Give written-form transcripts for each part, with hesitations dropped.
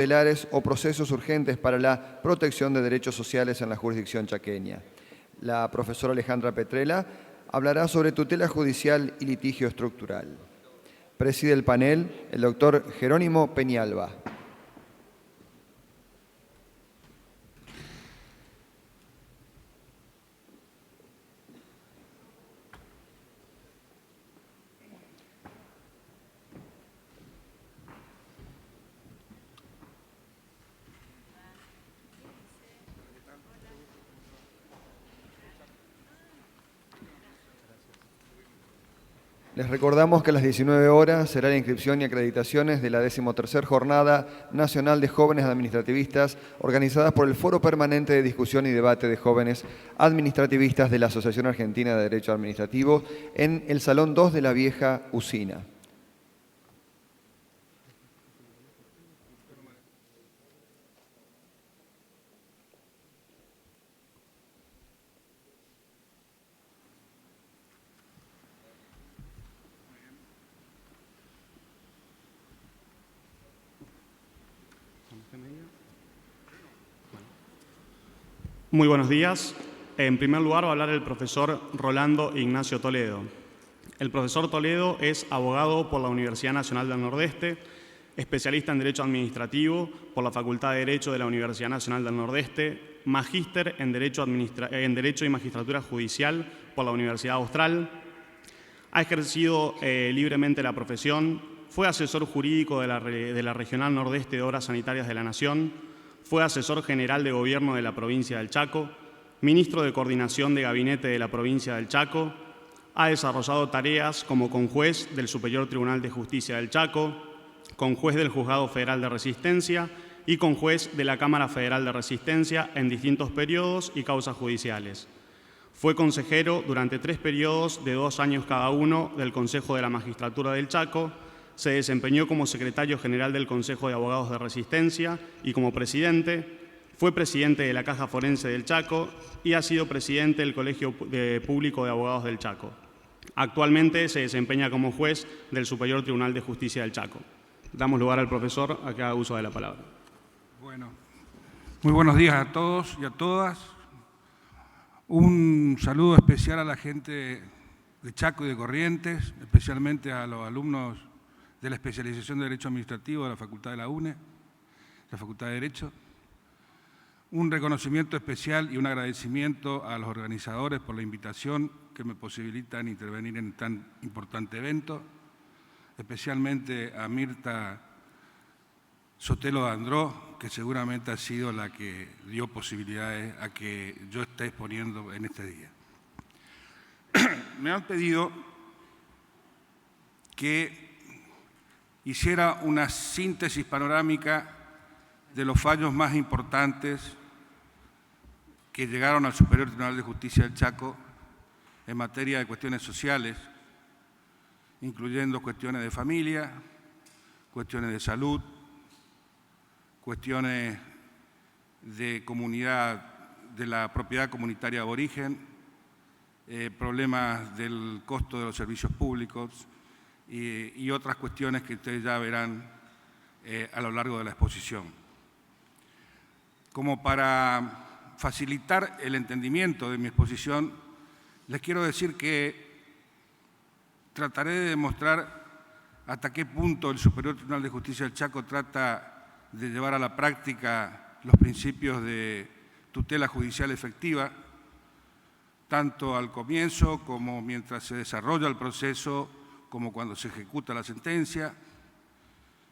cautelares o procesos urgentes para la protección de derechos sociales en la jurisdicción chaqueña. La profesora Alejandra Petrella hablará sobre tutela judicial y litigio estructural. Preside el panel el doctor Jerónimo Peñalba. Les recordamos que a las 19 horas será la inscripción y acreditaciones de la 13ª Jornada Nacional de Jóvenes Administrativistas organizadas por el Foro Permanente de Discusión y Debate de Jóvenes Administrativistas de la Asociación Argentina de Derecho Administrativo en el Salón 2 de la Vieja Usina. Muy buenos días. En primer lugar va a hablar el profesor Rolando Ignacio Toledo. El profesor Toledo es abogado por la Universidad Nacional del Nordeste, especialista en Derecho Administrativo por la Facultad de Derecho de la Universidad Nacional del Nordeste, magíster en Derecho y Magistratura Judicial por la Universidad Austral. Ha ejercido libremente la profesión, fue asesor jurídico de la Regional Nordeste de Obras Sanitarias de la Nación, fue asesor general de gobierno de la provincia del Chaco, ministro de coordinación de gabinete de la provincia del Chaco, ha desarrollado tareas como conjuez del Superior Tribunal de Justicia del Chaco, conjuez del Juzgado Federal de Resistencia y conjuez de la Cámara Federal de Resistencia en distintos periodos y causas judiciales. Fue consejero durante 3 periodos de 2 años cada uno del Consejo de la Magistratura del Chaco. Se desempeñó como secretario general del Consejo de Abogados de Resistencia y como presidente. Fue presidente de la Caja Forense del Chaco y ha sido presidente del Colegio Público de Abogados del Chaco. Actualmente se desempeña como juez del Superior Tribunal de Justicia del Chaco. Damos lugar al profesor a que haga uso de la palabra. Bueno, muy buenos días a todos y a todas. Un saludo especial a la gente de Chaco y de Corrientes, especialmente a los alumnos de la especialización de Derecho Administrativo de la Facultad de la UNE, la Facultad de Derecho. Un reconocimiento especial y un agradecimiento a los organizadores por la invitación que me posibilitan intervenir en tan importante evento, especialmente a Mirta Sotelo de Andró, que seguramente ha sido la que dio posibilidades a que yo esté exponiendo en este día. Me han pedido que hiciera una síntesis panorámica de los fallos más importantes que llegaron al Superior Tribunal de Justicia del Chaco en materia de cuestiones sociales, incluyendo cuestiones de familia, cuestiones de salud, cuestiones de comunidad, de la propiedad comunitaria aborigen, problemas del costo de los servicios públicos y otras cuestiones que ustedes ya verán a lo largo de la exposición. Como para facilitar el entendimiento de mi exposición, les quiero decir que trataré de demostrar hasta qué punto el Superior Tribunal de Justicia del Chaco trata de llevar a la práctica los principios de tutela judicial efectiva, tanto al comienzo como mientras se desarrolla el proceso, como cuando se ejecuta la sentencia,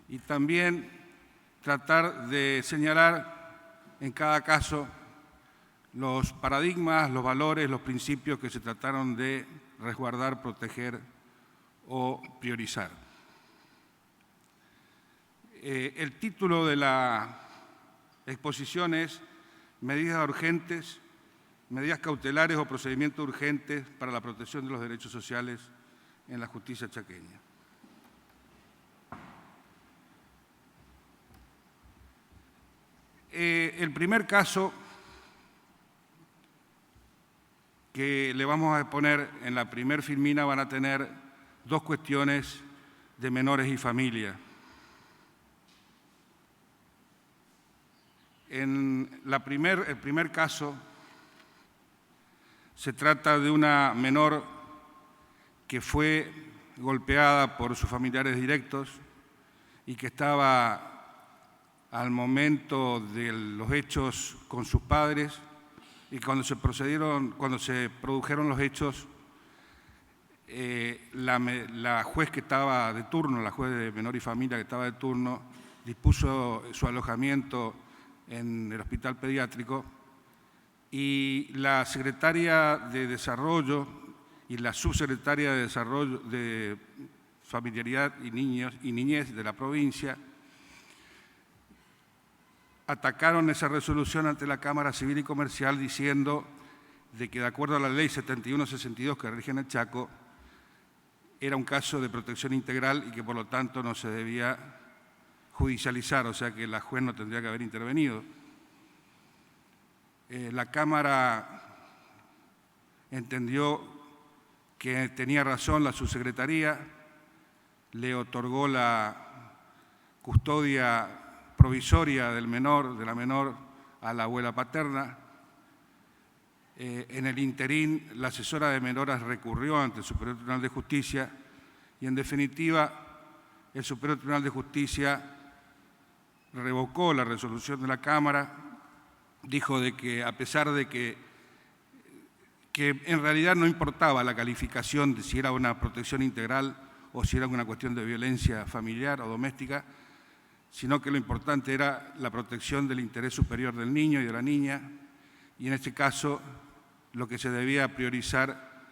y también tratar de señalar en cada caso los paradigmas, los valores, los principios que se trataron de resguardar, proteger o priorizar. El título de la exposición es Medidas urgentes, medidas cautelares o procedimientos urgentes para la protección de los derechos sociales en la justicia chaqueña. El primer caso que le vamos a exponer en la primer filmina van a tener 2 cuestiones de menores y familia. En el primer caso, se trata de una menor que fue golpeada por sus familiares directos y que estaba al momento de los hechos con sus padres, y cuando se produjeron los hechos, la juez que estaba de turno, la juez de menor y familia que estaba de turno, dispuso su alojamiento en el hospital pediátrico, y la secretaria de Desarrollo y la subsecretaria de Desarrollo de Familiaridad y Niñez de la provincia atacaron esa resolución ante la Cámara Civil y Comercial diciendo de que, de acuerdo a la Ley 7162 que rige en el Chaco, era un caso de protección integral y que por lo tanto no se debía judicializar, o sea que la juez no tendría que haber intervenido. La Cámara entendió que tenía razón la subsecretaría, le otorgó la custodia provisoria de la menor a la abuela paterna. En el interín, la asesora de menores recurrió ante el Superior Tribunal de Justicia y, en definitiva, el Superior Tribunal de Justicia revocó la resolución de la Cámara, dijo de que, a pesar de que en realidad no importaba la calificación de si era una protección integral o si era una cuestión de violencia familiar o doméstica, sino que lo importante era la protección del interés superior del niño y de la niña, y en este caso lo que se debía priorizar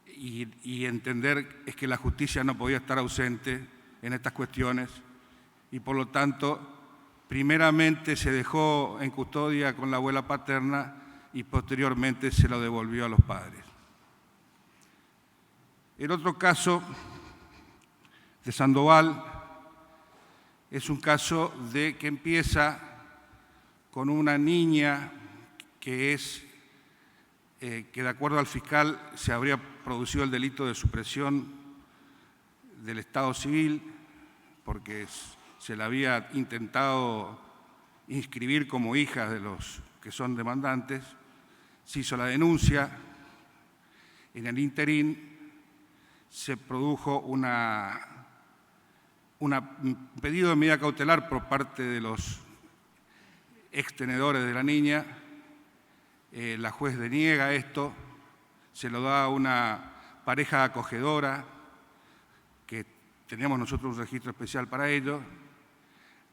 y entender es que la justicia no podía estar ausente en estas cuestiones, y por lo tanto, primeramente se dejó en custodia con la abuela paterna y posteriormente se lo devolvió a los padres. El otro caso de Sandoval es un caso que empieza con una niña que de acuerdo al fiscal se habría producido el delito de supresión del Estado civil porque se la había intentado inscribir como hija de los que son demandantes. Se hizo la denuncia. En el interín se produjo un pedido de medida cautelar por parte de los extenedores de la niña. La juez deniega esto, se lo da a una pareja acogedora, que teníamos nosotros un registro especial para ello.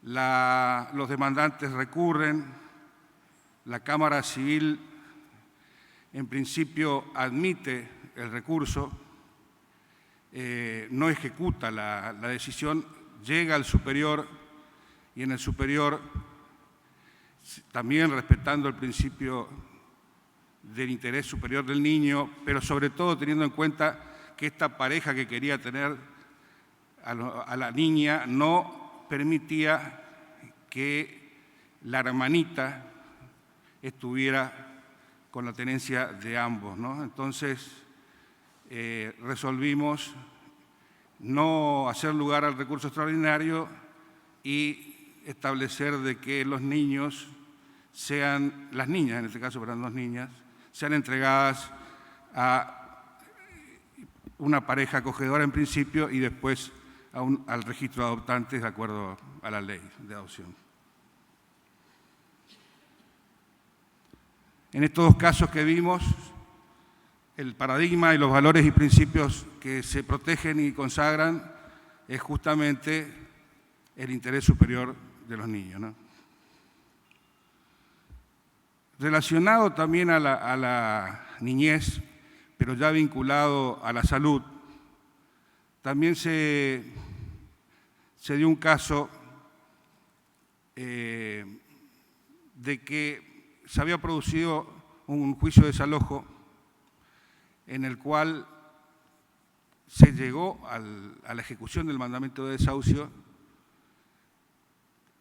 Los demandantes recurren, la Cámara Civil en principio admite el recurso, no ejecuta la decisión, llega al superior y en el superior, también respetando el principio del interés superior del niño, pero sobre todo teniendo en cuenta que esta pareja que quería tener a la niña no permitía que la hermanita estuviera con la tenencia de ambos, ¿no? Entonces, resolvimos no hacer lugar al recurso extraordinario y establecer de que los niños sean, las niñas en este caso, eran 2 niñas, sean entregadas a una pareja acogedora en principio y después al registro de adoptantes de acuerdo a la ley de adopción. En estos 2 casos que vimos, el paradigma y los valores y principios que se protegen y consagran es justamente el interés superior de los niños, ¿no? Relacionado también a la niñez, pero ya vinculado a la salud, también se dio un caso de que se había producido un juicio de desalojo en el cual se llegó a la ejecución del mandamiento de desahucio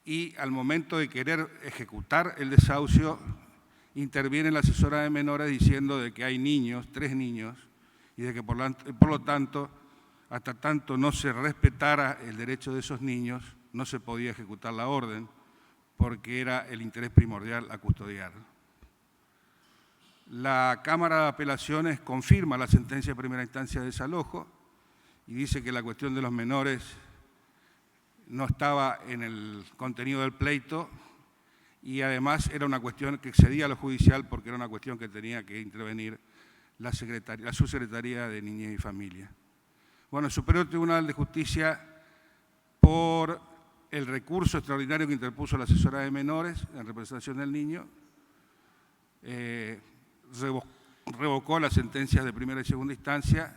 y al momento de querer ejecutar el desahucio interviene la asesora de menores diciendo de que hay niños, 3 niños, y de que por lo tanto, hasta tanto no se respetara el derecho de esos niños, no se podía ejecutar la orden, porque era el interés primordial a custodiar. La Cámara de Apelaciones confirma la sentencia de primera instancia de desalojo y dice que la cuestión de los menores no estaba en el contenido del pleito y además era una cuestión que excedía a lo judicial porque era una cuestión que tenía que intervenir la Subsecretaría de Niñez y Familia. Bueno, el Superior Tribunal de Justicia, por el recurso extraordinario que interpuso la asesora de menores en representación del niño, revocó las sentencias de primera y segunda instancia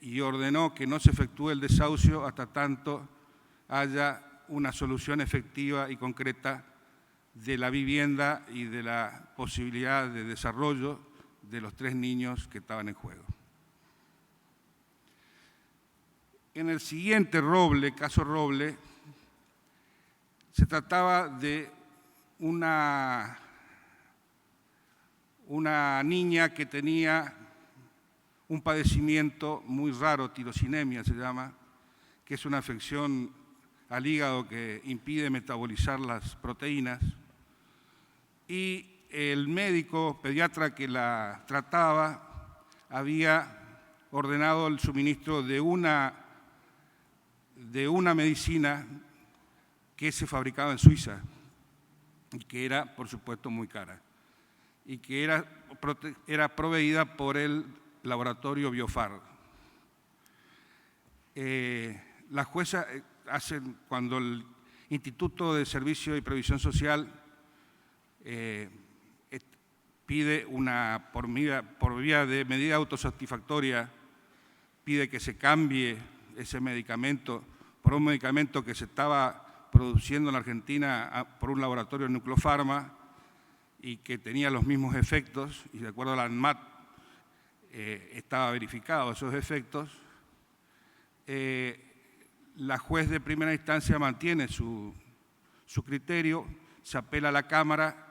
y ordenó que no se efectúe el desahucio hasta tanto haya una solución efectiva y concreta de la vivienda y de la posibilidad de desarrollo de los 3 niños que estaban en juego. En el siguiente caso Roble, se trataba de una niña que tenía un padecimiento muy raro, tirosinemia se llama, que es una afección al hígado que impide metabolizar las proteínas, y el médico pediatra que la trataba había ordenado el suministro de una medicina que se fabricaba en Suiza y que era, por supuesto, muy cara y que era proveída por el laboratorio Biofar. La jueza cuando el Instituto de Servicio y Previsión Social pide por vía de medida autosatisfactoria, pide que se cambie ese medicamento por un medicamento que se estaba produciendo en la Argentina por un laboratorio Nucleopharma y que tenía los mismos efectos, y de acuerdo a la ANMAT estaba verificado esos efectos. La juez de primera instancia mantiene su criterio, se apela a la Cámara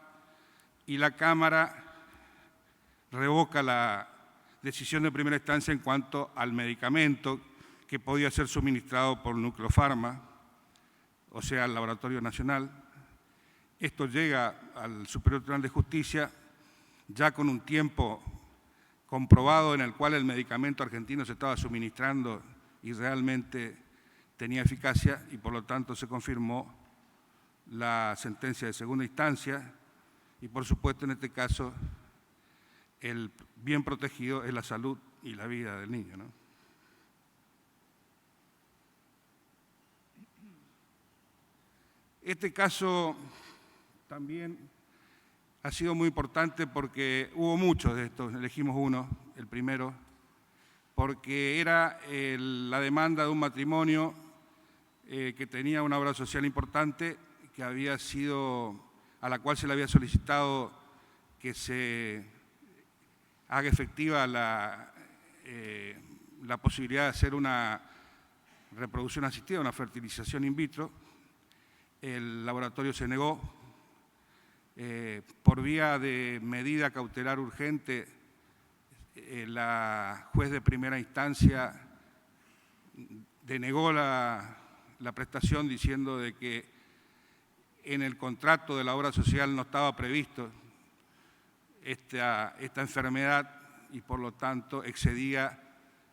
y la Cámara revoca la decisión de primera instancia en cuanto al medicamento que podía ser suministrado por Nucleopharma, o sea, al Laboratorio Nacional. Esto llega al Superior Tribunal de Justicia ya con un tiempo comprobado en el cual el medicamento argentino se estaba suministrando y realmente tenía eficacia y por lo tanto se confirmó la sentencia de segunda instancia y por supuesto en este caso el bien protegido es la salud y la vida del niño, ¿no? Este caso también ha sido muy importante porque hubo muchos de estos, elegimos uno, el primero, porque era la demanda de un matrimonio que tenía una obra social importante que había sido, a la cual se le había solicitado que se haga efectiva la posibilidad de hacer una reproducción asistida, una fertilización in vitro. El laboratorio se negó. Por vía de medida cautelar urgente, la juez de primera instancia denegó la prestación diciendo de que en el contrato de la obra social no estaba previsto esta enfermedad y por lo tanto excedía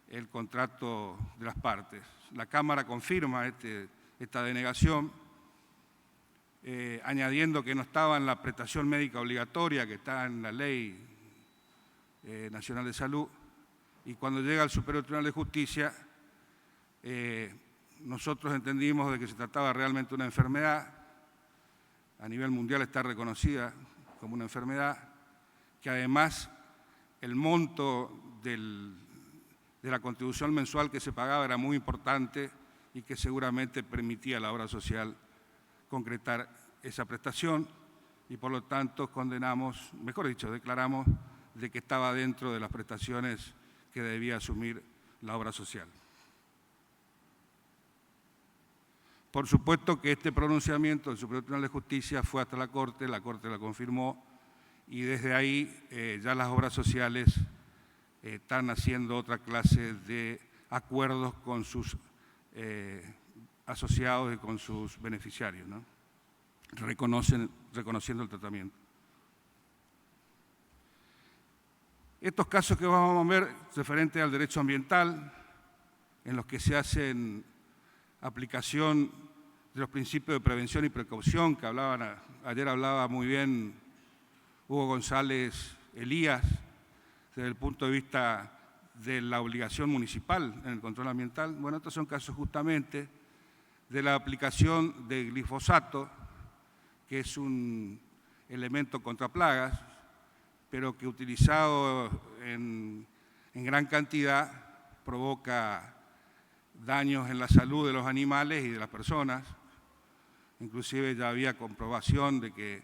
el contrato de las partes. La Cámara confirma esta denegación, añadiendo que no estaba en la prestación médica obligatoria que está en la Ley Nacional de Salud, y cuando llega al Superior Tribunal de Justicia nosotros entendimos de que se trataba realmente de una enfermedad, a nivel mundial está reconocida como una enfermedad, que además el monto de la contribución mensual que se pagaba era muy importante y que seguramente permitía a la obra social concretar esa prestación y por lo tanto condenamos, mejor dicho, declaramos de que estaba dentro de las prestaciones que debía asumir la obra social. Por supuesto que este pronunciamiento del Superior Tribunal de Justicia fue hasta la Corte la confirmó y desde ahí ya las obras sociales están haciendo otra clase de acuerdos con sus asociados y con sus beneficiarios, ¿no? reconociendo el tratamiento. Estos casos que vamos a ver referentes al derecho ambiental, en los que se hacen aplicación de los principios de prevención y precaución que ayer hablaba muy bien Hugo González Elías, desde el punto de vista de la obligación municipal en el control ambiental. Bueno, estos son casos justamente de la aplicación de glifosato, que es un elemento contra plagas, pero que utilizado en gran cantidad provoca daños en la salud de los animales y de las personas. Inclusive ya había comprobación de que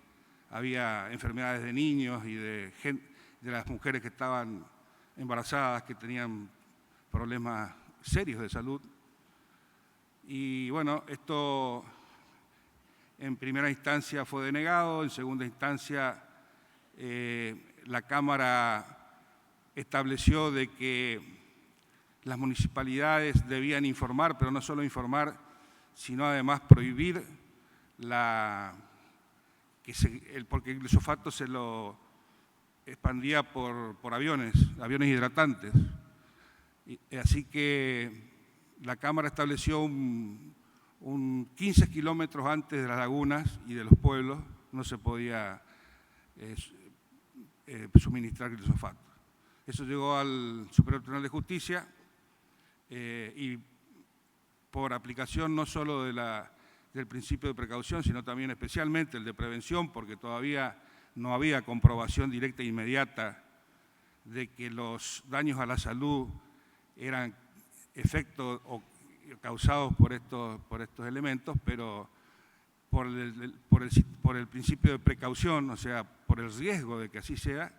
había enfermedades de niños y de las mujeres que estaban embarazadas, que tenían problemas serios de salud. Y bueno, esto en primera instancia fue denegado, en segunda instancia la Cámara estableció de que las municipalidades debían informar, pero no solo informar, sino además prohibir porque el glifosato se lo expandía por aviones hidratantes. Así que la Cámara estableció un 15 kilómetros antes de las lagunas y de los pueblos no se podía suministrar glifosato. Eso llegó al Superior Tribunal de Justicia y por aplicación no solo del principio de precaución, sino también especialmente el de prevención, porque todavía no había comprobación directa e inmediata de que los daños a la salud eran efectos o causados por estos elementos, pero por el principio de precaución, o sea, por el riesgo de que así sea,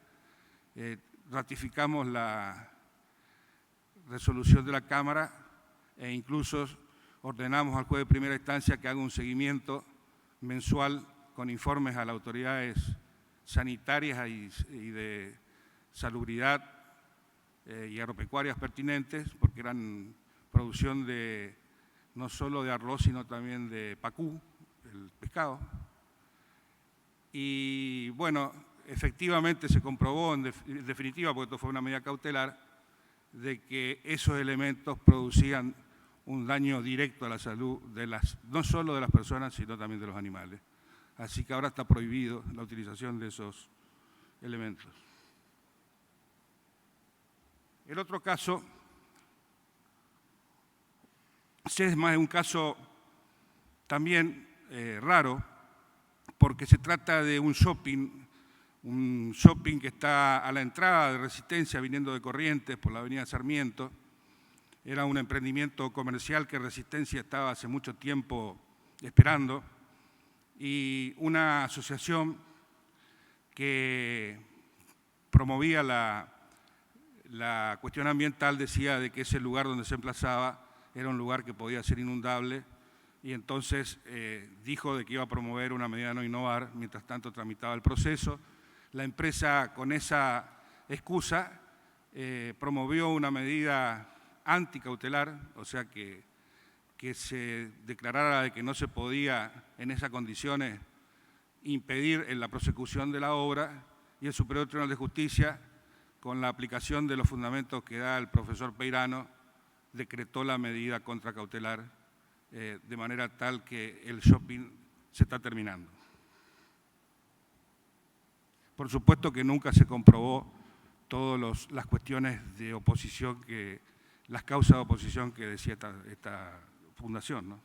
ratificamos la resolución de la Cámara e incluso ordenamos al juez de primera instancia que haga un seguimiento mensual con informes a las autoridades sanitarias y de salubridad y agropecuarias pertinentes, porque eran producción no solo de arroz, sino también de pacú, el pescado. Y bueno, efectivamente se comprobó, en definitiva, porque esto fue una medida cautelar, de que esos elementos producían un daño directo a la salud no solo de las personas, sino también de los animales. Así que ahora está prohibido la utilización de esos elementos. El otro caso es más un caso también raro, porque se trata de un shopping que está a la entrada de Resistencia, viniendo de Corrientes por la avenida Sarmiento. Era un emprendimiento comercial que Resistencia estaba hace mucho tiempo esperando, y una asociación que promovía la cuestión ambiental decía de que ese lugar donde se emplazaba era un lugar que podía ser inundable, y entonces dijo de que iba a promover una medida de no innovar. Mientras tanto tramitaba el proceso. La empresa, con esa excusa, promovió una medida anticautelar, o sea que se declarara de que no se podía en esas condiciones impedir la prosecución de la obra, y el Superior Tribunal de Justicia, con la aplicación de los fundamentos que da el profesor Peirano, decretó la medida contracautelar, de manera tal que el shopping se está terminando. Por supuesto que nunca se comprobó todas las cuestiones de oposición, las causas de oposición que decía esta fundación, ¿no?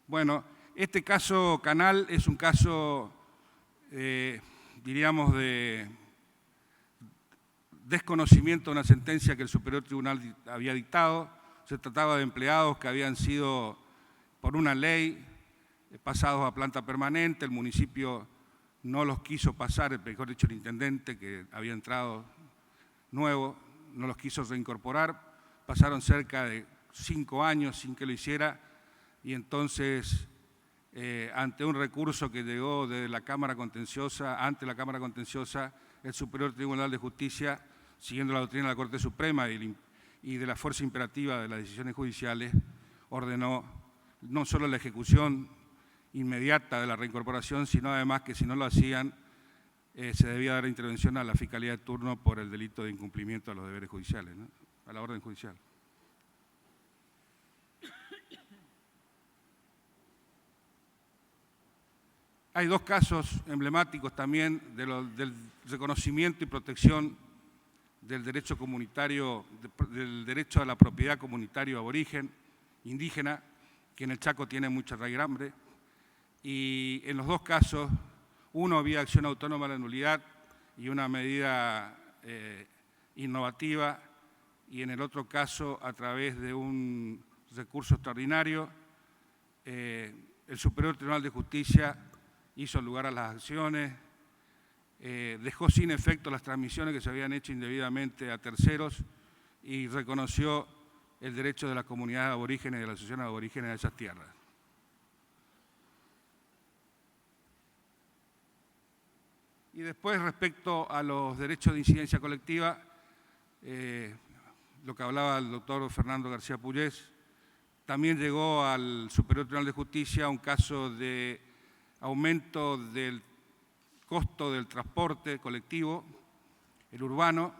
Bueno, este caso Canal es un caso, diríamos, de desconocimiento de una sentencia que el Superior Tribunal había dictado. Se trataba de empleados que habían sido, por una ley, pasados a planta permanente. El municipio no los quiso pasar, mejor dicho, el intendente, que había entrado nuevo, no los quiso reincorporar. Pasaron cerca de 5 años sin que lo hiciera, y entonces, ante un recurso que llegó de la Cámara Contenciosa, ante la Cámara Contenciosa, el Superior Tribunal de Justicia, siguiendo la doctrina de la Corte Suprema y de la fuerza imperativa de las decisiones judiciales, ordenó no solo la ejecución inmediata de la reincorporación, sino además que si no lo hacían, se debía dar intervención a la Fiscalía de turno por el delito de incumplimiento a los deberes judiciales, ¿no? A la orden judicial. Hay dos casos emblemáticos también del reconocimiento y protección del derecho comunitario, del derecho a la propiedad comunitario aborigen, indígena, que en el Chaco tiene mucha raigambre. Y en los dos casos, uno había acción autónoma de la nulidad y una medida innovativa, y en el otro caso, a través de un recurso extraordinario, el Superior Tribunal de Justicia hizo lugar a las acciones, dejó sin efecto las transmisiones que se habían hecho indebidamente a terceros y reconoció el derecho de las comunidades aborígenes y de las asociaciones aborígenes a esas tierras. Y después, respecto a los derechos de incidencia colectiva, lo que hablaba el doctor Fernando García Puyés, también llegó al Superior Tribunal de Justicia un caso de aumento del costo del transporte colectivo, el urbano,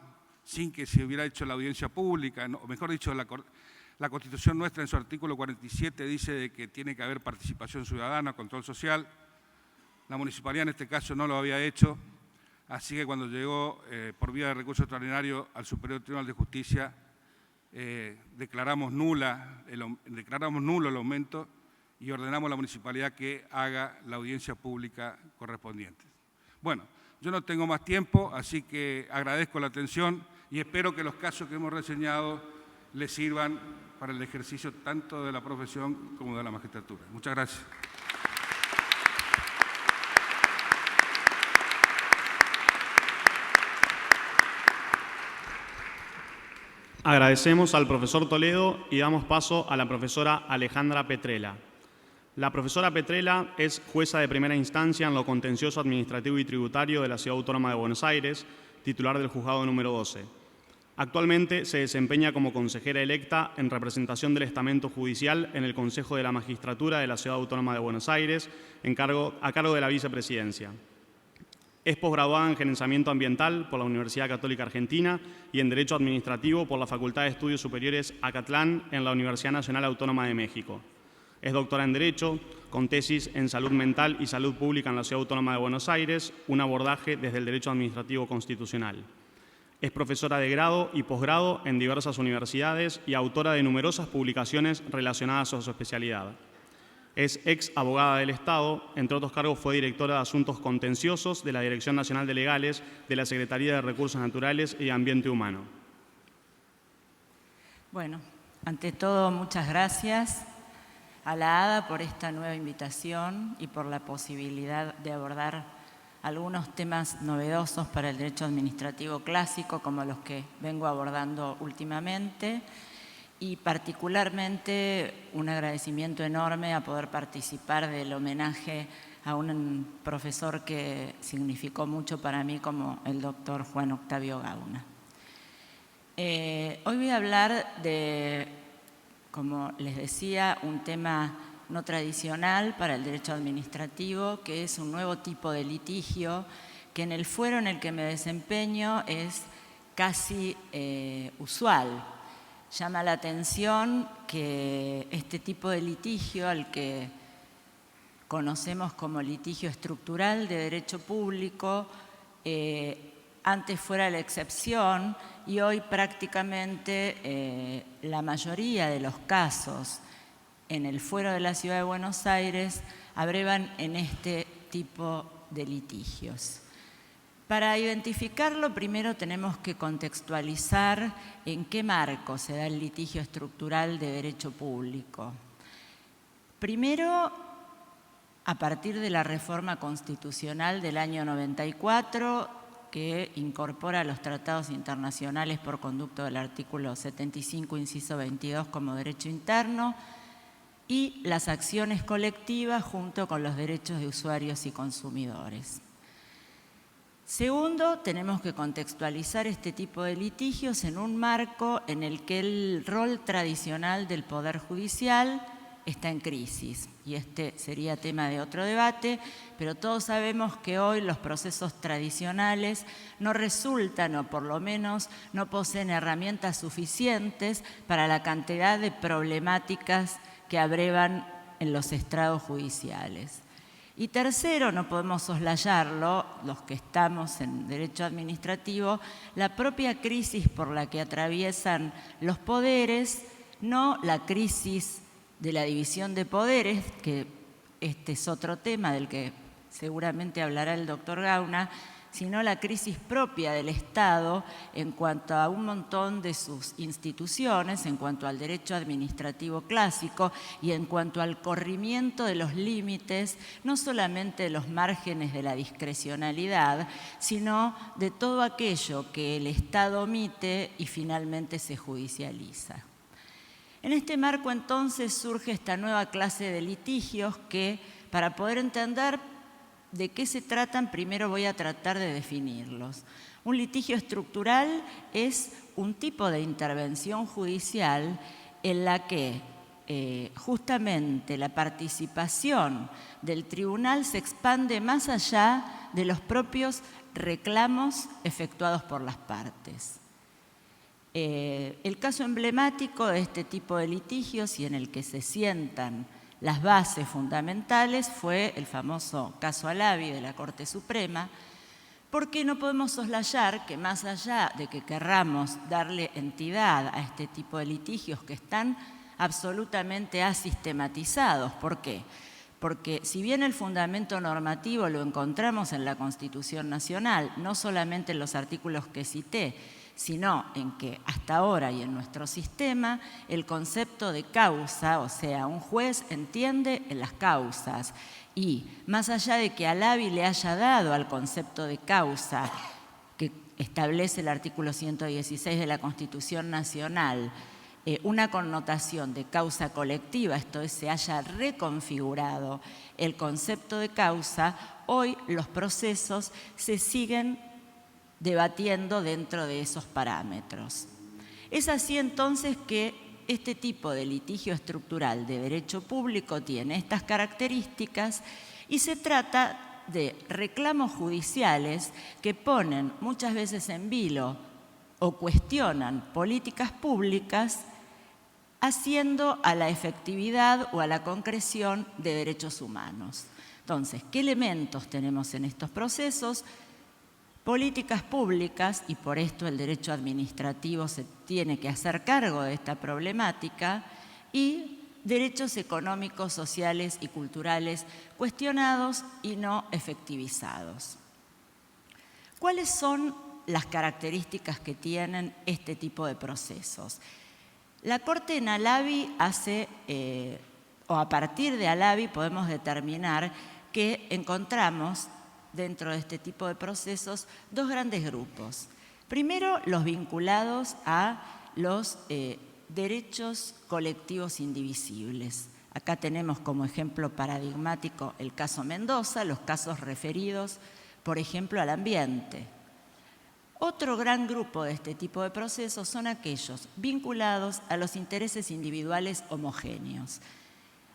sin que se hubiera hecho la audiencia pública, o mejor dicho, la Constitución nuestra en su artículo 47 dice de que tiene que haber participación ciudadana, control social. La municipalidad en este caso no lo había hecho, así que cuando llegó por vía de recurso extraordinario al Superior Tribunal de Justicia, declaramos nulo el aumento y ordenamos a la municipalidad que haga la audiencia pública correspondiente. Bueno, yo no tengo más tiempo, así que agradezco la atención y espero que los casos que hemos reseñado les sirvan para el ejercicio tanto de la profesión como de la magistratura. Muchas gracias. Agradecemos al profesor Toledo y damos paso a la profesora Alejandra Petrella. La profesora Petrella es jueza de primera instancia en lo contencioso administrativo y tributario de la Ciudad Autónoma de Buenos Aires, titular del juzgado número 12. Actualmente se desempeña como consejera electa en representación del estamento judicial en el Consejo de la Magistratura de la Ciudad Autónoma de Buenos Aires, a cargo de la vicepresidencia. Es posgraduada en Gerenciamiento Ambiental por la Universidad Católica Argentina y en Derecho Administrativo por la Facultad de Estudios Superiores Acatlán en la Universidad Nacional Autónoma de México. Es doctora en Derecho, con tesis en Salud Mental y Salud Pública en la Ciudad Autónoma de Buenos Aires, un abordaje desde el Derecho Administrativo Constitucional. Es profesora de grado y posgrado en diversas universidades y autora de numerosas publicaciones relacionadas a su especialidad. Es ex abogada del Estado, entre otros cargos fue directora de Asuntos Contenciosos de la Dirección Nacional de Legales de la Secretaría de Recursos Naturales y Ambiente Humano. Bueno, ante todo, muchas gracias a la ADA por esta nueva invitación y por la posibilidad de abordar algunos temas novedosos para el derecho administrativo clásico, como los que vengo abordando últimamente, y particularmente un agradecimiento enorme a poder participar del homenaje a un profesor que significó mucho para mí, como el doctor Juan Octavio Gauna. Hoy voy a hablar de, como les decía, un tema no tradicional para el derecho administrativo, que es un nuevo tipo de litigio que en el fuero en el que me desempeño es casi usual. Llama la atención que este tipo de litigio, al que conocemos como litigio estructural de derecho público, antes fuera la excepción y hoy prácticamente la mayoría de los casos en el fuero de la Ciudad de Buenos Aires abrevan en este tipo de litigios. Para identificarlo, primero tenemos que contextualizar en qué marco se da el litigio estructural de derecho público. Primero, a partir de la reforma constitucional del año 94, que incorpora los tratados internacionales por conducto del artículo 75, inciso 22, como derecho interno, y las acciones colectivas junto con los derechos de usuarios y consumidores. Segundo, tenemos que contextualizar este tipo de litigios en un marco en el que el rol tradicional del Poder Judicial está en crisis. Y este sería tema de otro debate, pero todos sabemos que hoy los procesos tradicionales no resultan, o por lo menos no poseen herramientas suficientes para la cantidad de problemáticas que abrevan en los estrados judiciales. Y tercero, no podemos soslayarlo, los que estamos en derecho administrativo, la propia crisis por la que atraviesan los poderes, no la crisis de la división de poderes, que este es otro tema del que seguramente hablará el doctor Gauna, sino la crisis propia del Estado en cuanto a un montón de sus instituciones, en cuanto al derecho administrativo clásico y en cuanto al corrimiento de los límites, no solamente de los márgenes de la discrecionalidad, sino de todo aquello que el Estado omite y finalmente se judicializa. En este marco, entonces, surge esta nueva clase de litigios que, para poder entender de qué se tratan, primero voy a tratar de definirlos. Un litigio estructural es un tipo de intervención judicial en la que justamente la participación del tribunal se expande más allá de los propios reclamos efectuados por las partes. El caso emblemático de este tipo de litigios y en el que se sientan las bases fundamentales fue el famoso caso Alavi de la Corte Suprema, porque no podemos soslayar que más allá de que querramos darle entidad a este tipo de litigios que están absolutamente asistematizados. ¿Por qué? Porque si bien el fundamento normativo lo encontramos en la Constitución Nacional, no solamente en los artículos que cité, sino en que hasta ahora y en nuestro sistema el concepto de causa, o sea, un juez entiende en las causas, y más allá de que Alavi le haya dado al concepto de causa que establece el artículo 116 de la Constitución Nacional una connotación de causa colectiva, esto es, se haya reconfigurado el concepto de causa, hoy los procesos se siguen debatiendo dentro de esos parámetros. Es así entonces que este tipo de litigio estructural de derecho público tiene estas características y se trata de reclamos judiciales que ponen muchas veces en vilo o cuestionan políticas públicas haciendo a la efectividad o a la concreción de derechos humanos. Entonces, ¿qué elementos tenemos en estos procesos? Políticas públicas, y por esto el derecho administrativo se tiene que hacer cargo de esta problemática, y derechos económicos, sociales y culturales cuestionados y no efectivizados. ¿Cuáles son las características que tienen este tipo de procesos? La Corte en Alavi o a partir de Alavi podemos determinar que encontramos dentro de este tipo de procesos dos grandes grupos. Primero, los vinculados a los derechos colectivos indivisibles. Acá tenemos como ejemplo paradigmático el caso Mendoza, los casos referidos, por ejemplo, al ambiente. Otro gran grupo de este tipo de procesos son aquellos vinculados a los intereses individuales homogéneos.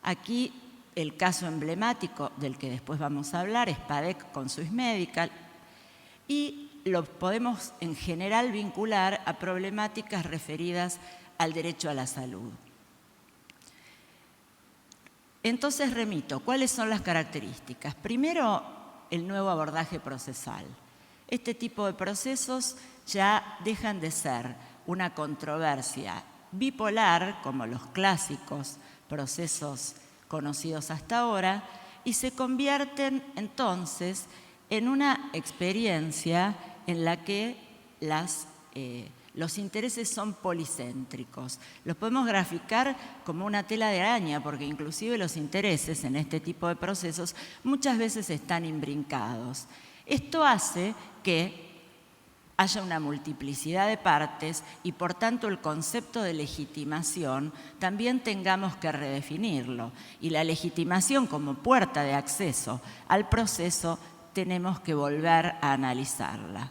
Aquí el caso emblemático del que después vamos a hablar es PADEC con Swiss Medical, y lo podemos en general vincular a problemáticas referidas al derecho a la salud. Entonces remito, ¿cuáles son las características? Primero, el nuevo abordaje procesal. Este tipo de procesos ya dejan de ser una controversia bipolar, como los clásicos procesos conocidos hasta ahora, y se convierten entonces en una experiencia en la que los intereses son policéntricos. Los podemos graficar como una tela de araña, porque inclusive los intereses en este tipo de procesos muchas veces están imbrincados. Esto hace que haya una multiplicidad de partes y, por tanto, el concepto de legitimación también tengamos que redefinirlo. Y la legitimación como puerta de acceso al proceso tenemos que volver a analizarla.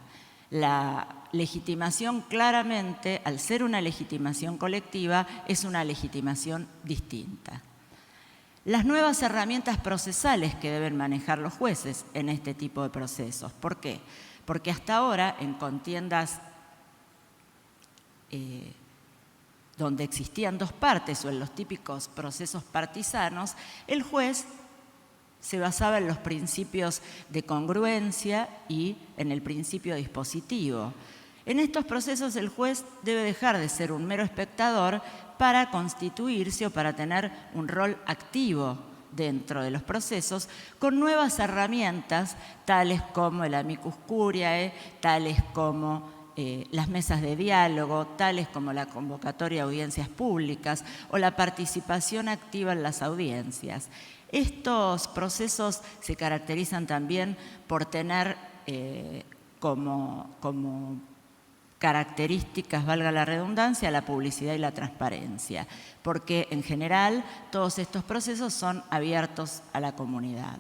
La legitimación claramente, al ser una legitimación colectiva, es una legitimación distinta. Las nuevas herramientas procesales que deben manejar los jueces en este tipo de procesos. ¿Por qué? Porque hasta ahora, en contiendas donde existían dos partes o en los típicos procesos partisanos, el juez se basaba en los principios de congruencia y en el principio dispositivo. En estos procesos el juez debe dejar de ser un mero espectador para constituirse o para tener un rol activo dentro de los procesos con nuevas herramientas tales como el amicus curiae, tales como las mesas de diálogo, tales como la convocatoria a audiencias públicas o la participación activa en las audiencias. Estos procesos se caracterizan también por tener como características, valga la redundancia, la publicidad y la transparencia, porque en general todos estos procesos son abiertos a la comunidad.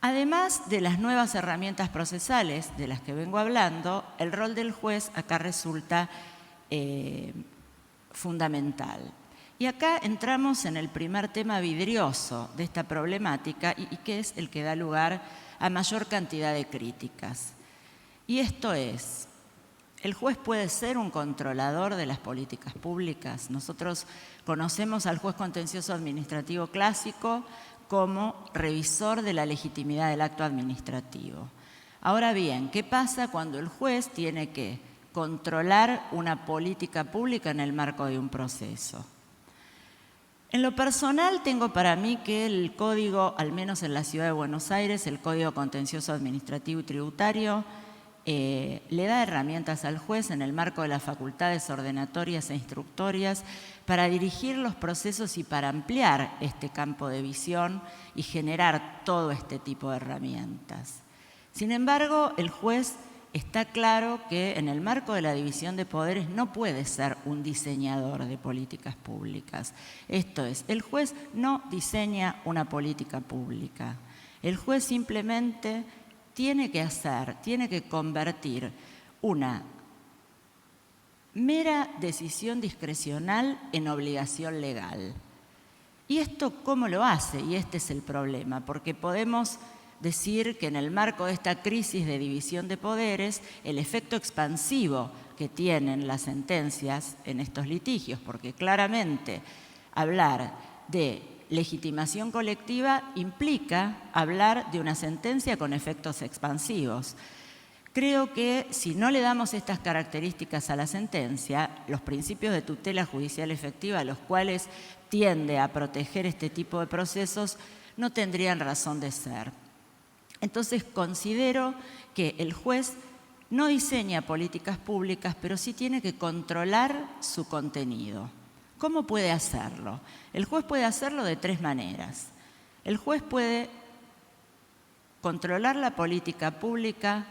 Además de las nuevas herramientas procesales de las que vengo hablando, el rol del juez acá resulta fundamental. Y acá entramos en el primer tema vidrioso de esta problemática y que es el que da lugar a mayor cantidad de críticas. Y esto es, ¿el juez puede ser un controlador de las políticas públicas? Nosotros conocemos al juez contencioso administrativo clásico como revisor de la legitimidad del acto administrativo. Ahora bien, ¿qué pasa cuando el juez tiene que controlar una política pública en el marco de un proceso? En lo personal, tengo para mí que el código, al menos en la Ciudad de Buenos Aires, el Código Contencioso Administrativo y Tributario, le da herramientas al juez en el marco de las facultades ordenatorias e instructorias para dirigir los procesos y para ampliar este campo de visión y generar todo este tipo de herramientas. Sin embargo, el juez está claro que en el marco de la división de poderes no puede ser un diseñador de políticas públicas. Esto es, el juez no diseña una política pública. El juez simplemente tiene que convertir una mera decisión discrecional en obligación legal. ¿Y esto cómo lo hace? Y este es el problema, porque podemos decir que en el marco de esta crisis de división de poderes, el efecto expansivo que tienen las sentencias en estos litigios, porque claramente hablar de legitimación colectiva implica hablar de una sentencia con efectos expansivos. Creo que si no le damos estas características a la sentencia, los principios de tutela judicial efectiva, los cuales tiende a proteger este tipo de procesos, no tendrían razón de ser. Entonces considero que el juez no diseña políticas públicas, pero sí tiene que controlar su contenido. ¿Cómo puede hacerlo? El juez puede hacerlo de tres maneras. El juez puede controlar la política pública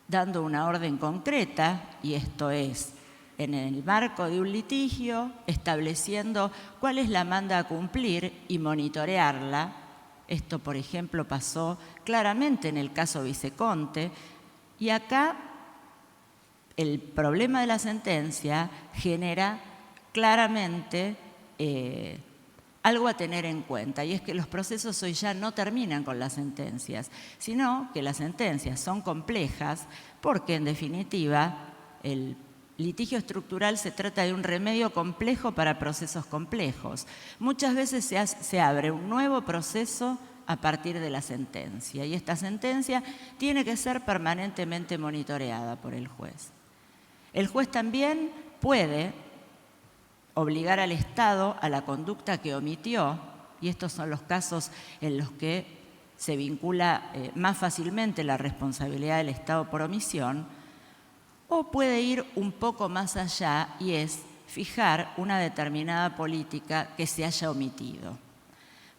dando una orden concreta, y esto es, en el marco de un litigio, estableciendo cuál es la manda a cumplir y monitorearla. Esto, por ejemplo, pasó claramente en el caso Viceconte, y acá el problema de la sentencia genera claramente algo a tener en cuenta, y es que los procesos hoy ya no terminan con las sentencias, sino que las sentencias son complejas porque, en definitiva, el litigio estructural se trata de un remedio complejo para procesos complejos. Muchas veces se abre un nuevo proceso a partir de la sentencia, y esta sentencia tiene que ser permanentemente monitoreada por el juez. El juez también puede obligar al Estado a la conducta que omitió, y estos son los casos en los que se vincula más fácilmente la responsabilidad del Estado por omisión, o puede ir un poco más allá y es fijar una determinada política que se haya omitido.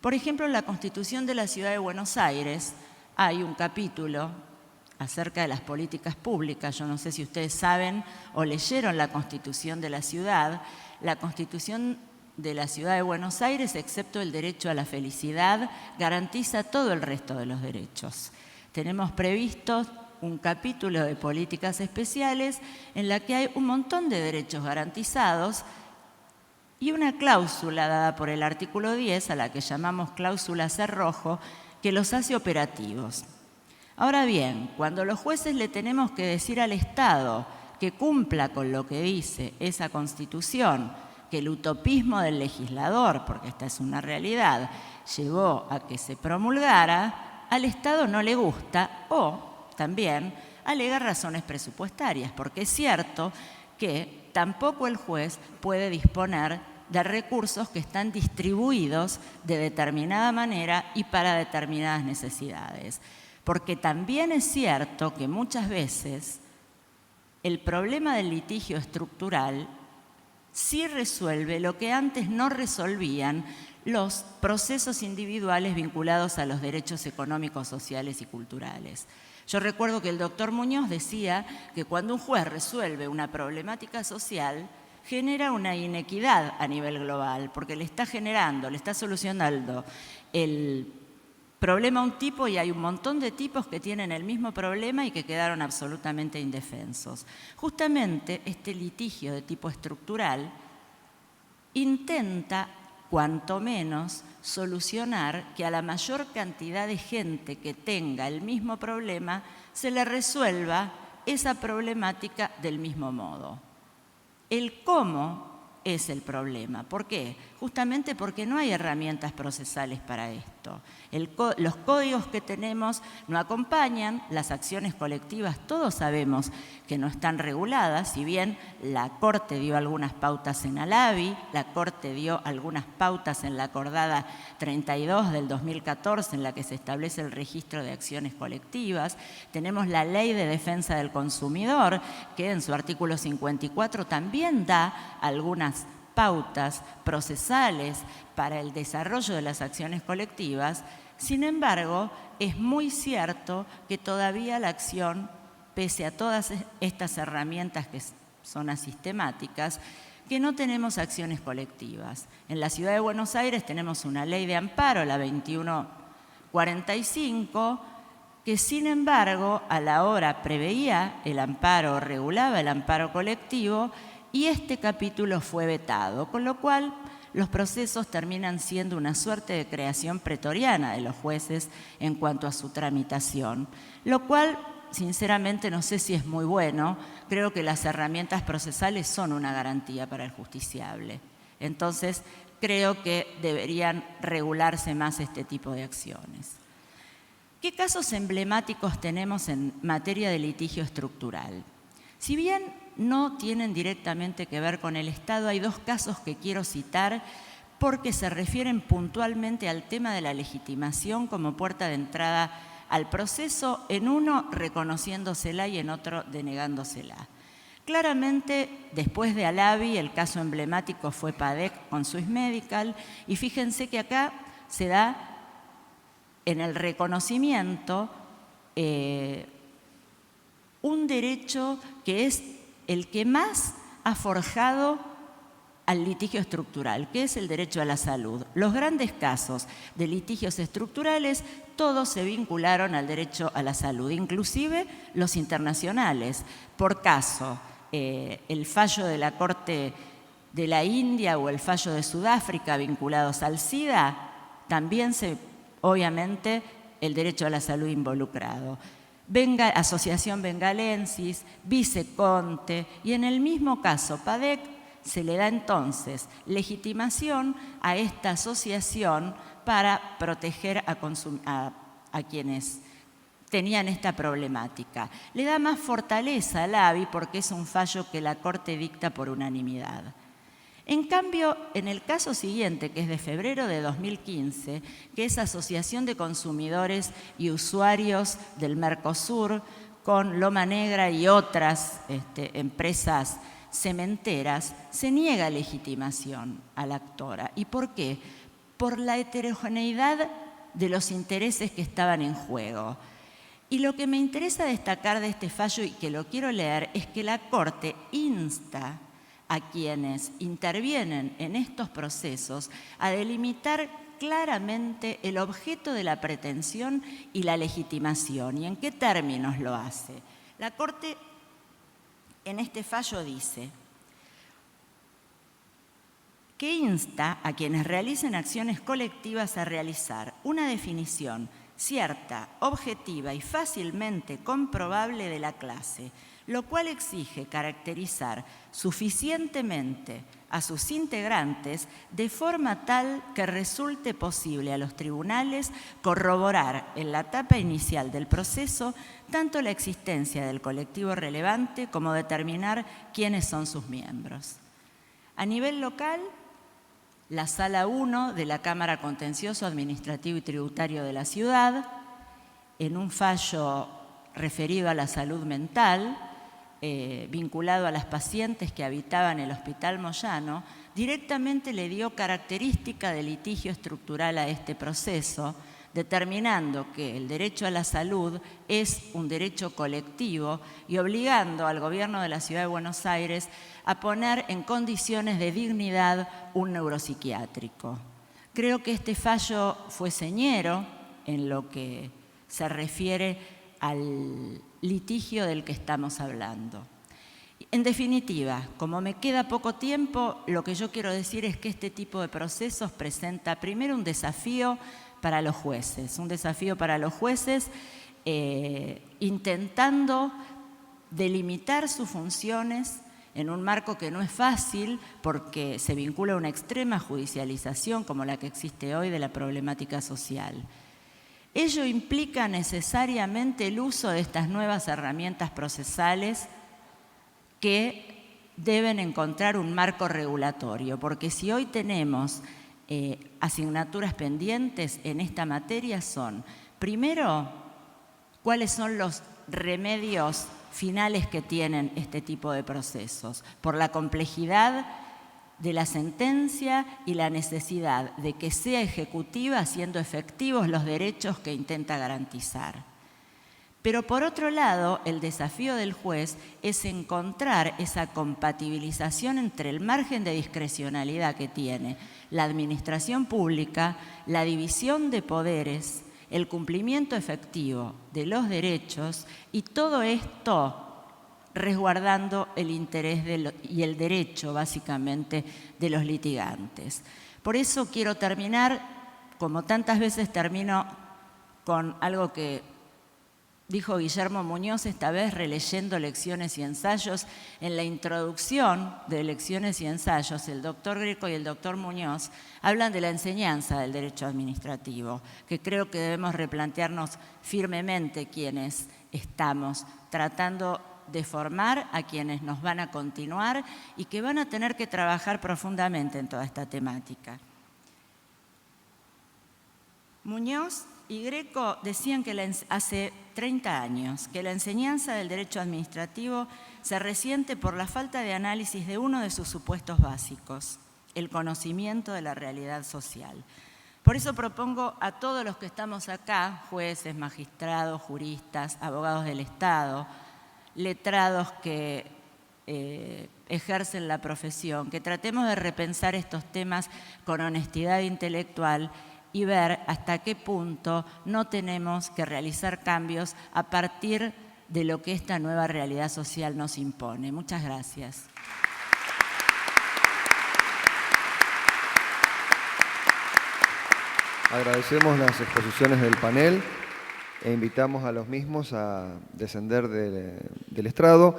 Por ejemplo, en la Constitución de la Ciudad de Buenos Aires hay un capítulo acerca de las políticas públicas. Yo no sé si ustedes saben o leyeron la Constitución de la ciudad. La Constitución de la Ciudad de Buenos Aires, excepto el derecho a la felicidad, garantiza todo el resto de los derechos. tenemos previsto un capítulo de políticas especiales en la que hay un montón de derechos garantizados y una cláusula dada por el artículo 10, a la que llamamos cláusula cerrojo, que los hace operativos. Ahora bien, cuando los jueces le tenemos que decir al Estado que cumpla con lo que dice esa Constitución, que el utopismo del legislador, porque esta es una realidad, llevó a que se promulgara, al Estado no le gusta o también alega razones presupuestarias, porque es cierto que tampoco el juez puede disponer de recursos que están distribuidos de determinada manera y para determinadas necesidades. Porque también es cierto que muchas veces el problema del litigio estructural sí resuelve lo que antes no resolvían los procesos individuales vinculados a los derechos económicos, sociales y culturales. Yo recuerdo que el doctor Muñoz decía que cuando un juez resuelve una problemática social, genera una inequidad a nivel global, porque le está solucionando el problema a un tipo y hay un montón de tipos que tienen el mismo problema y que quedaron absolutamente indefensos. Justamente este litigio de tipo estructural intenta, cuanto menos, solucionar que a la mayor cantidad de gente que tenga el mismo problema se le resuelva esa problemática del mismo modo. El cómo es el problema. ¿Por qué? Justamente porque no hay herramientas procesales para esto. Los códigos que tenemos no acompañan las acciones colectivas. Todos sabemos que no están reguladas, si bien la Corte dio algunas pautas en Alavi, la Corte dio algunas pautas en la acordada 32 del 2014, en la que se establece el registro de acciones colectivas. Tenemos la Ley de Defensa del Consumidor, que en su artículo 54 también da algunas pautas procesales para el desarrollo de las acciones colectivas. Sin embargo, es muy cierto que todavía la acción, pese a todas estas herramientas que son asistemáticas, que no tenemos acciones colectivas. En la Ciudad de Buenos Aires tenemos una ley de amparo, la 2145, que sin embargo a la hora preveía el amparo, regulaba el amparo colectivo, y este capítulo fue vetado, con lo cual los procesos terminan siendo una suerte de creación pretoriana de los jueces en cuanto a su tramitación, lo cual sinceramente no sé si es muy bueno. Creo que las herramientas procesales son una garantía para el justiciable. Entonces, creo que deberían regularse más este tipo de acciones. ¿Qué casos emblemáticos tenemos en materia de litigio estructural? Si bien no tienen directamente que ver con el Estado, hay dos casos que quiero citar porque se refieren puntualmente al tema de la legitimación como puerta de entrada al proceso, en uno reconociéndosela y en otro denegándosela. Claramente, después de Alavi, el caso emblemático fue Padec con Swiss Medical, y fíjense que acá se da en el reconocimiento un derecho que es el que más ha forjado al litigio estructural, que es el derecho a la salud. Los grandes casos de litigios estructurales, todos se vincularon al derecho a la salud, inclusive los internacionales. Por caso, el fallo de la Corte de la India o el fallo de Sudáfrica vinculados al SIDA, también obviamente el derecho a la salud involucrado. Asociación Bengalensis, Viceconte, y en el mismo caso Padec se le da entonces legitimación a esta asociación para proteger a quienes tenían esta problemática. Le da más fortaleza al ABI porque es un fallo que la Corte dicta por unanimidad. En cambio, en el caso siguiente, que es de febrero de 2015, que es Asociación de Consumidores y Usuarios del Mercosur, con Loma Negra y otras empresas cementeras, se niega legitimación a la actora. ¿Y por qué? Por la heterogeneidad de los intereses que estaban en juego. Y lo que me interesa destacar de este fallo, y que lo quiero leer, es que la Corte insta a quienes intervienen en estos procesos a delimitar claramente el objeto de la pretensión y la legitimación, y en qué términos lo hace. La Corte en este fallo dice que insta a quienes realicen acciones colectivas a realizar una definición cierta, objetiva y fácilmente comprobable de la clase, lo cual exige caracterizar suficientemente a sus integrantes de forma tal que resulte posible a los tribunales corroborar en la etapa inicial del proceso tanto la existencia del colectivo relevante como determinar quiénes son sus miembros. A nivel local, la Sala 1 de la Cámara Contencioso Administrativo y Tributario de la Ciudad, en un fallo referido a la salud mental, vinculado a las pacientes que habitaban el Hospital Moyano, directamente le dio característica de litigio estructural a este proceso, determinando que el derecho a la salud es un derecho colectivo y obligando al Gobierno de la Ciudad de Buenos Aires a poner en condiciones de dignidad un neuropsiquiátrico. Creo que este fallo fue señero en lo que se refiere al litigio del que estamos hablando. En definitiva, como me queda poco tiempo, lo que yo quiero decir es que este tipo de procesos presenta primero un desafío para los jueces, intentando delimitar sus funciones en un marco que no es fácil porque se vincula a una extrema judicialización como la que existe hoy de la problemática social. Ello implica necesariamente el uso de estas nuevas herramientas procesales que deben encontrar un marco regulatorio, porque si hoy tenemos asignaturas pendientes en esta materia son, primero, cuáles son los remedios finales que tienen este tipo de procesos, por la complejidad de la sentencia y la necesidad de que sea ejecutiva siendo efectivos los derechos que intenta garantizar. Pero por otro lado, el desafío del juez es encontrar esa compatibilización entre el margen de discrecionalidad que tiene la administración pública, la división de poderes, el cumplimiento efectivo de los derechos y todo esto resguardando el interés y el derecho, básicamente, de los litigantes. Por eso quiero terminar, como tantas veces termino, con algo que dijo Guillermo Muñoz, esta vez releyendo Lecciones y Ensayos. En la introducción de Lecciones y Ensayos, el doctor Greco y el doctor Muñoz hablan de la enseñanza del derecho administrativo, que creo que debemos replantearnos firmemente quienes estamos tratando de formar a quienes nos van a continuar y que van a tener que trabajar profundamente en toda esta temática. Muñoz y Greco decían que hace 30 años que la enseñanza del derecho administrativo se resiente por la falta de análisis de uno de sus supuestos básicos, el conocimiento de la realidad social. Por eso propongo a todos los que estamos acá, jueces, magistrados, juristas, abogados del Estado, letrados que ejercen la profesión, que tratemos de repensar estos temas con honestidad intelectual y ver hasta qué punto no tenemos que realizar cambios a partir de lo que esta nueva realidad social nos impone. Muchas gracias. Agradecemos las exposiciones del panel e invitamos a los mismos a descender del estrado.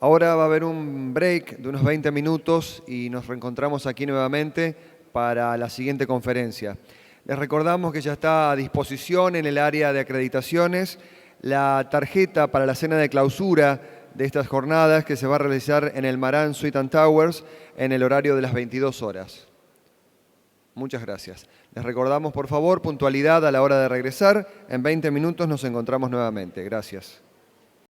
Ahora va a haber un break de unos 20 minutos y nos reencontramos aquí nuevamente para la siguiente conferencia. Les recordamos que ya está a disposición en el área de acreditaciones la tarjeta para la cena de clausura de estas jornadas que se va a realizar en el Marán Suite and Towers en el horario de las 22 horas. Muchas gracias. Les recordamos, por favor, puntualidad a la hora de regresar. En 20 minutos nos encontramos nuevamente. Gracias.